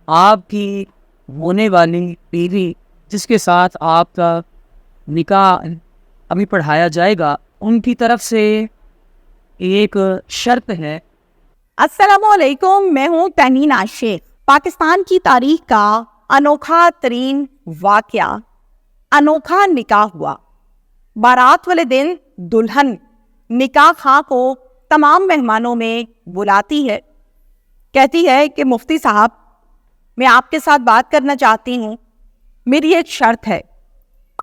آپ کی ہونے والی بیوی جس کے ساتھ آپ کا نکاح ابھی پڑھایا جائے گا، ان کی طرف سے ایک شرط ہے۔ السلام علیکم، میں ہوں تہمین عاشق۔ پاکستان کی تاریخ کا انوکھا ترین واقعہ انوکھا نکاح ہوا۔ بارات والے دن دلہن نکاح خواہ کو تمام مہمانوں میں بلاتی ہے، کہتی ہے کہ مفتی صاحب میں آپ کے ساتھ بات کرنا چاہتی ہوں، میری ایک شرط ہے،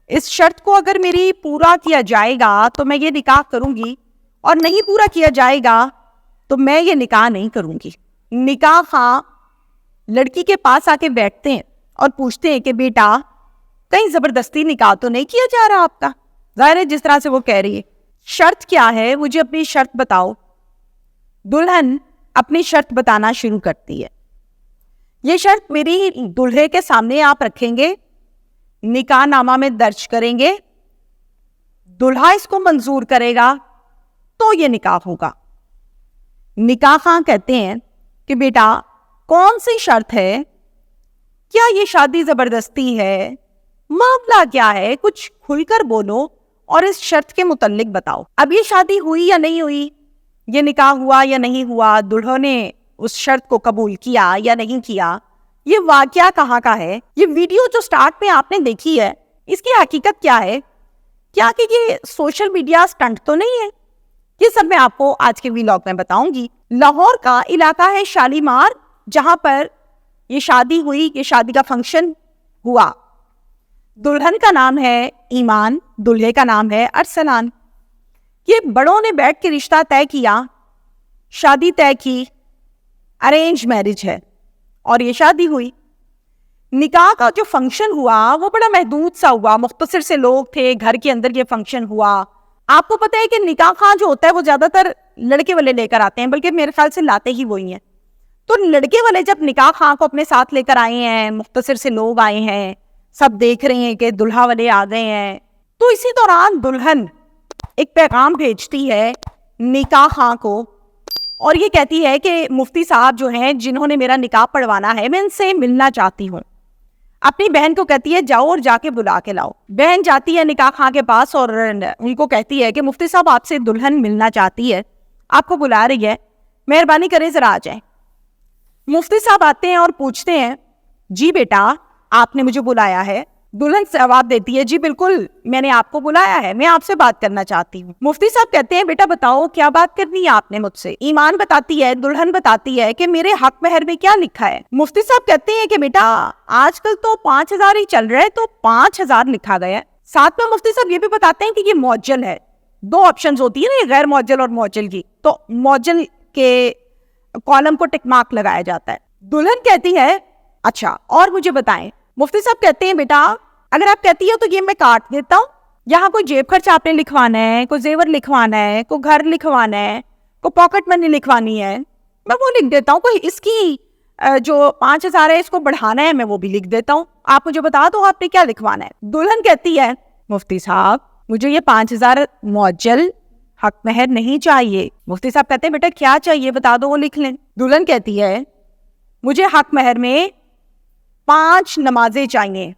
اس شرط کو اگر میری پورا کیا جائے گا تو میں یہ نکاح کروں گی، اور نہیں پورا کیا جائے گا تو میں یہ نکاح نہیں کروں گی۔ نکاح خواہ لڑکی کے پاس آ کے بیٹھتے ہیں اور پوچھتے ہیں کہ بیٹا کہیں زبردستی نکاح تو نہیں کیا جا رہا آپ کا؟ ظاہر ہے جس طرح سے وہ کہہ رہی ہے، شرط کیا ہے، مجھے اپنی شرط بتاؤ۔ دلہن اپنی شرط بتانا شروع کرتی ہے، یہ شرط میری دلہے کے سامنے آپ رکھیں گے، نکاح نامہ میں درج کریں گے، دلہا اس کو منظور کرے گا تو یہ نکاح ہوگا۔ نکاح خواہ کہتے ہیں کہ بیٹا کون سی شرط ہے، کیا یہ شادی زبردستی ہے، معاملہ کیا ہے، کچھ کھل کر بولو اور اس شرط کے متعلق بتاؤ۔ اب یہ شادی ہوئی یا نہیں ہوئی، یہ نکاح ہوا یا نہیں ہوا، دلہوں نے اس شرط کو قبول کیا یا نہیں کیا، یہ واقعہ کہاں کا ہے، یہ ویڈیو جو سٹارٹ میں آپ نے دیکھی ہے اس کی حقیقت کیا ہے، کیا کہ یہ سوشل میڈیا سٹنٹ تو نہیں ہے، یہ سب میں آپ کو آج کے ویلاگ میں بتاؤں گی۔ لاہور کا علاقہ ہے شالیمار، جہاں پر یہ شادی ہوئی، یہ شادی کا فنکشن ہوا۔ دلہن کا نام ہے ایمان، دلہے کا نام ہے ارسلان۔ یہ بڑوں نے بیٹھ کے رشتہ طے کیا، شادی طے کی، ارینج میرج ہے اور یہ شادی ہوئی۔ نکاح کا جو فنکشن ہوا وہ بڑا محدود سا ہوا، مختصر سے لوگ تھے، گھر کے اندر یہ فنکشن ہوا۔ آپ کو پتہ ہے کہ نکاح خواہ جو ہوتا ہے وہ زیادہ تر لڑکے والے لے کر آتے ہیں، بلکہ میرے خیال سے لاتے ہی وہی ہیں۔ تو لڑکے والے جب نکاح خواہ کو اپنے ساتھ لے کر آئے ہیں، مختصر سے لوگ آئے ہیں، سب دیکھ رہے ہیں کہ دلہا والے آ گئے ہیں، تو اسی دوران دلہن ایک پیغام بھیجتی ہے نکاح خواہ کو اور یہ کہتی ہے کہ مفتی صاحب جو ہیں جنہوں نے میرا نکاح پڑھوانا ہے، میں ان سے ملنا چاہتی ہوں۔ اپنی بہن کو کہتی ہے جاؤ اور جا کے بلا کے لاؤ۔ بہن جاتی ہے نکاح خواہ کے پاس اور ان کو کہتی ہے کہ مفتی صاحب آپ سے دلہن ملنا چاہتی ہے، آپ کو بلا رہی ہے، مہربانی کریں ذرا آ جائیں۔ مفتی صاحب آتے ہیں اور پوچھتے ہیں جی بیٹا آپ نے مجھے بلایا ہے؟ دلہن جواب دیتی ہے جی بالکل میں نے آپ کو بلایا ہے، میں آپ سے بات کرنا چاہتی ہوں۔ مفتی صاحب کہتے ہیں بیٹا بتاؤ کیا بات کرنی ہے آپ نے مجھ سے؟ ایمان بتاتی ہے، دلہن بتاتی ہے کہ میرے حق مہر میں کیا لکھا ہے۔ مفتی صاحب کہتے ہیں کہ بیٹا آج کل تو 5,000 ہی چل رہا ہے، تو 5,000 لکھا گیا ہے۔ ساتھ میں مفتی صاحب یہ بھی بتاتے ہیں کہ یہ معجل ہے، 2 آپشنز ہوتی ہے نا، غیر معجل اور معجل کی، تو معجل کے کالم کو ٹک مارک لگایا جاتا ہے۔ دلہن کہتی ہے اچھا اور مجھے بتائیں۔ مفتی صاحب کہتے ہیں بیٹا اگر آپ کہتی ہو تو یہ میں کاٹ دیتا ہوں، یہاں کوئی جیب خرچ آپ نے لکھوانا ہے، کوئی زیور لکھوانا ہے، کوئی گھر لکھوانا ہے، کوئی پاکٹ منی لکھوانی ہے، میں وہ لکھ دیتا ہوں، کوئی اس کی جو 5,000 ہے اس کو بڑھانا ہے میں وہ بھی لکھ دیتا ہوں، آپ مجھے بتا دو آپ نے کیا لکھوانا ہے۔ دلہن کہتی ہے مفتی صاحب مجھے یہ 5,000 معجل حق مہر نہیں چاہیے۔ مفتی صاحب کہتے ہیں بیٹا کیا چاہیے بتا دو وہ لکھ لیں۔ دلہن کہتی ہے مجھے حق مہر میں 5 نمازیں چاہیے،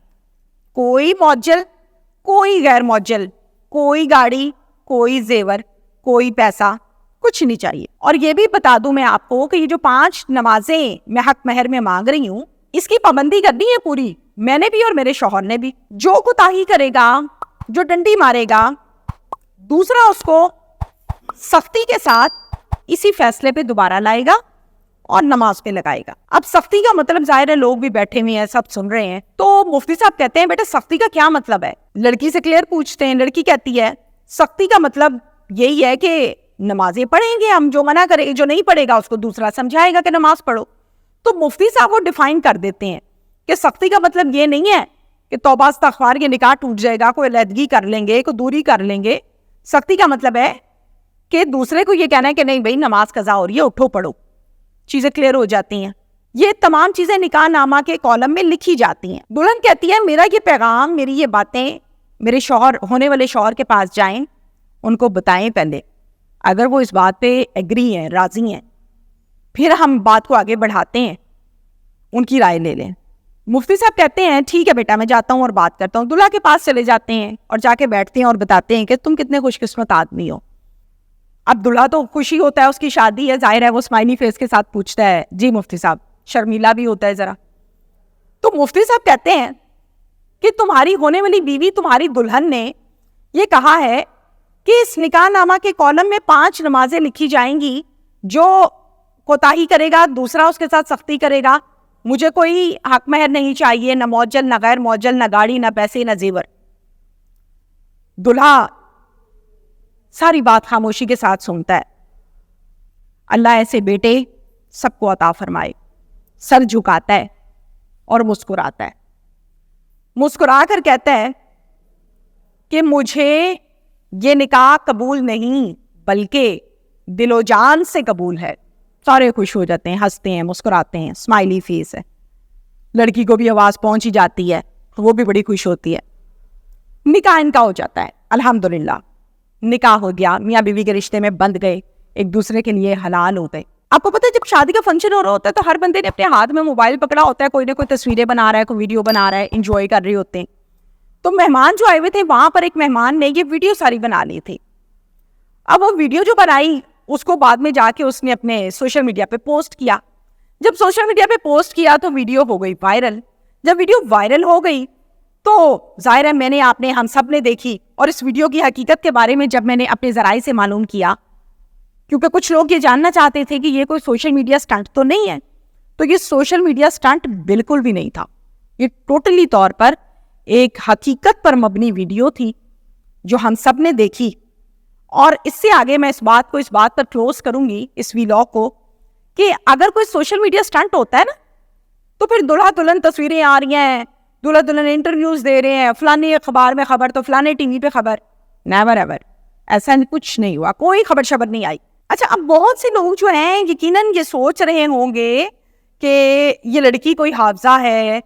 کوئی معجل کوئی غیر معجل، کوئی گاڑی کوئی زیور کوئی پیسہ کچھ نہیں چاہیے۔ اور یہ بھی بتا دوں میں آپ کو کہ یہ جو 5 نمازیں میں حق مہر میں مانگ رہی ہوں اس کی پابندی کرنی ہے پوری، میں نے بھی اور میرے شوہر نے بھی۔ جو کوتاہی کرے گا، جو ڈنڈی مارے گا، دوسرا اس کو سختی کے ساتھ اسی فیصلے پہ دوبارہ لائے گا اور نماز پہ لگائے گا۔ اب سختی کا مطلب ظاہر ہے لوگ بھی بیٹھے ہوئے ہیں، سب سن رہے ہیں، تو مفتی صاحب کہتے ہیں بیٹا سختی کا کیا مطلب ہے؟ لڑکی سے کلیئر پوچھتے ہیں، لڑکی کہتی ہے سختی کا مطلب یہی ہے کہ نمازیں پڑھیں گے ہم، جو منع کرے جو نہیں پڑھے گا اس کو دوسرا سمجھائے گا کہ نماز پڑھو۔ تو مفتی صاحب وہ ڈیفائن کر دیتے ہیں کہ سختی کا مطلب یہ نہیں ہے کہ توبہ استغفار کے نکاح ٹوٹ جائے گا، کوئی علیحدگی کر لیں گے، کوئی دوری کر لیں گے۔ سختی کا مطلب ہے کہ دوسرے کو یہ کہنا ہے کہ نہیں بھائی نماز قضا ہو رہی ہے اٹھو پڑھو، چیزیں کلیئر ہو جاتی ہیں۔ یہ تمام چیزیں نکاح نامہ کے کالم میں لکھی جاتی ہیں۔ دلہن کہتی ہے میرا یہ پیغام، میری یہ باتیں میرے شوہر ہونے والے شوہر کے پاس جائیں، ان کو بتائیں پہلے، اگر وہ اس بات پہ ایگری ہیں، راضی ہیں، پھر ہم بات کو آگے بڑھاتے ہیں۔ ان کی رائے لے لیں. مفتی صاحب کہتے ہیں ٹھیک ہے بیٹا میں جاتا ہوں اور بات کرتا ہوں. دلہا کے پاس چلے جاتے ہیں اور جا کے بیٹھتے ہیں اور بتاتے ہیں کہ تم کتنے خوش قسمت آدمی ہو. اب دلہا تو خوشی ہوتا ہے, اس کی شادی ہے, ظاہر ہے وہ اسمائلی فیس کے ساتھ پوچھتا ہے جی مفتی صاحب, شرمیلا بھی ہوتا ہے ذرا. تو مفتی صاحب کہتے ہیں کہ تمہاری ہونے والی بیوی تمہاری دلہن نے یہ کہا ہے کہ اس نکاح نامہ کے کالم میں 5 نمازیں لکھی جائیں گی, جو کوتاہی کرے گا دوسرا اس کے ساتھ سختی کرے گا. مجھے کوئی حق مہر نہیں چاہیے, نہ موجل نہ غیر موجل, نہ گاڑی نہ پیسے نہ زیور. دلہا ساری بات خاموشی کے ساتھ سنتا ہے. اللہ ایسے بیٹے سب کو عطا فرمائے. سر جھکاتا ہے اور مسکراتا ہے. مسکرا کر کہتا ہے کہ مجھے یہ نکاح قبول نہیں بلکہ دل و جان سے قبول ہے. سارے خوش ہو جاتے ہیں, ہنستے ہیں, مسکراتے ہیں, اسمائلی فیس ہے. لڑکی کو بھی آواز پہنچ ہی جاتی ہے, وہ بھی بڑی خوش ہوتی ہے. نکاح ان کا ہو جاتا ہے. الحمدللہ نکاح ہو گیا, میاں بیوی کے رشتے میں بندھ گئے, ایک دوسرے کے لیے حلال ہو گئے. آپ کو پتہ ہے جب شادی کا فنکشن ہو رہا ہوتا ہے تو ہر بندے نے اپنے ہاتھ میں موبائل پکڑا ہوتا ہے, کوئی نہ کوئی تصویریں بنا رہا ہے, کوئی ویڈیو بنا رہا ہے, انجوائے کر رہے ہوتے ہیں. تو مہمان جو آئے ہوئے تھے وہاں پر ایک مہمان نے یہ ویڈیو ساری بنا لی تھی. اب وہ ویڈیو جو بنائی اس کو بعد میں جا کے اس نے اپنے سوشل میڈیا پہ پوسٹ کیا. جب سوشل میڈیا پہ پوسٹ کیا تو ویڈیو ہو گئی وائرل. جب ویڈیو وائرل ہو گئی تو ظاہر ہے میں نے, آپ نے, ہم سب نے دیکھی. اور اس ویڈیو کی حقیقت کے بارے میں جب میں نے اپنے ذرائع سے معلوم کیا, کیونکہ کچھ لوگ یہ جاننا چاہتے تھے کہ یہ کوئی سوشل میڈیا سٹنٹ تو نہیں ہے, تو یہ سوشل میڈیا سٹنٹ بالکل بھی نہیں تھا. یہ ٹوٹلی طور پر ایک حقیقت پر مبنی ویڈیو تھی جو ہم سب نے دیکھی. اور اس سے آگے میں اس بات پر کلوز کروں گی اس ویلاگ کو کہ اگر کوئی سوشل میڈیا سٹنٹ ہوتا ہے نا تو پھر دلہا دلہن تصویریں آ رہی ہیں, دلہا دلہن انٹرویوز دے رہے ہیں, فلانے اخبار میں خبر تو فلانے ٹی وی پہ خبر. نیور ایور, ایسا کچھ نہیں ہوا, کوئی خبر شبر نہیں آئی. اچھا, اب بہت سے لوگ جو ہیں یقیناً یہ سوچ رہے ہوں گے کہ یہ لڑکی کوئی حافظہ ہے,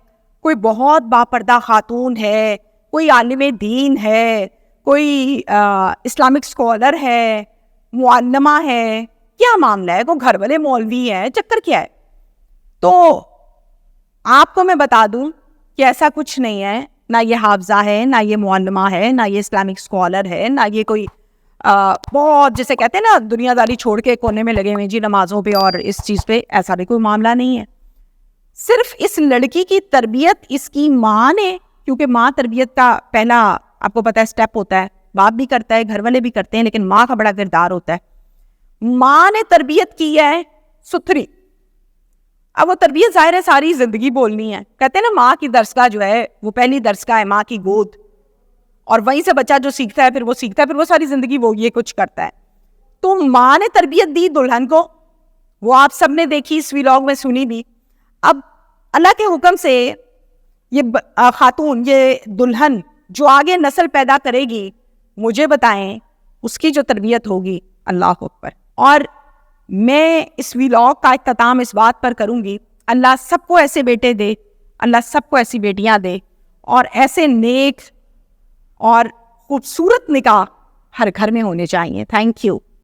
کوئی بہت باپردہ خاتون ہے, کوئی عالم دین ہے, کوئی اسلامک اسکالر ہے, معلمہ ہے, کیا معاملہ ہے, کوئی گھر والے مولوی ہے, چکر کیا ہے. تو آپ کو میں بتا دوں کہ ایسا کچھ نہیں ہے. نہ یہ حافظہ ہے, نہ یہ معلمہ ہے, نہ یہ اسلامک اسکالر ہے, نہ یہ کوئی بہت جسے کہتے ہیں نا دنیا داری چھوڑ کے کونے میں لگے ہوئے جی نمازوں پہ اور اس چیز پہ. ایسا بھی کوئی معاملہ نہیں ہے. صرف اس لڑکی کی تربیت اس کی ماں نے, کیونکہ ماں تربیت کا پہلا آپ کو پتہ ہے سٹیپ ہوتا ہے, باپ بھی کرتا ہے, گھر والے بھی کرتے ہیں, لیکن ماں کا بڑا کردار ہوتا ہے. ماں نے تربیت کی ہے ستھری. اب وہ تربیت ظاہر ہے ساری زندگی بولنی ہے. کہتے ہیں نا ماں کی درسگاہ جو ہے وہ پہلی درسگاہ ہے ماں کی گود, اور وہیں سے بچہ جو سیکھتا ہے پھر وہ سیکھتا ہے, پھر وہ ساری زندگی وہ یہ کچھ کرتا ہے. تو ماں نے تربیت دی دلہن کو, وہ آپ سب نے دیکھی, اس ویلاگ میں سنی بھی. اب اللہ کے حکم سے یہ خاتون, یہ دلہن جو آگے نسل پیدا کرے گی, مجھے بتائیں اس کی جو تربیت ہوگی, اللہ اکبر. اور میں اس ویلاگ کا اختتام اس بات پر کروں گی, اللہ سب کو ایسے بیٹے دے, اللہ سب کو ایسی بیٹیاں دے, اور ایسے نیک اور خوبصورت نکاح ہر گھر میں ہونے چاہیے. Thank you.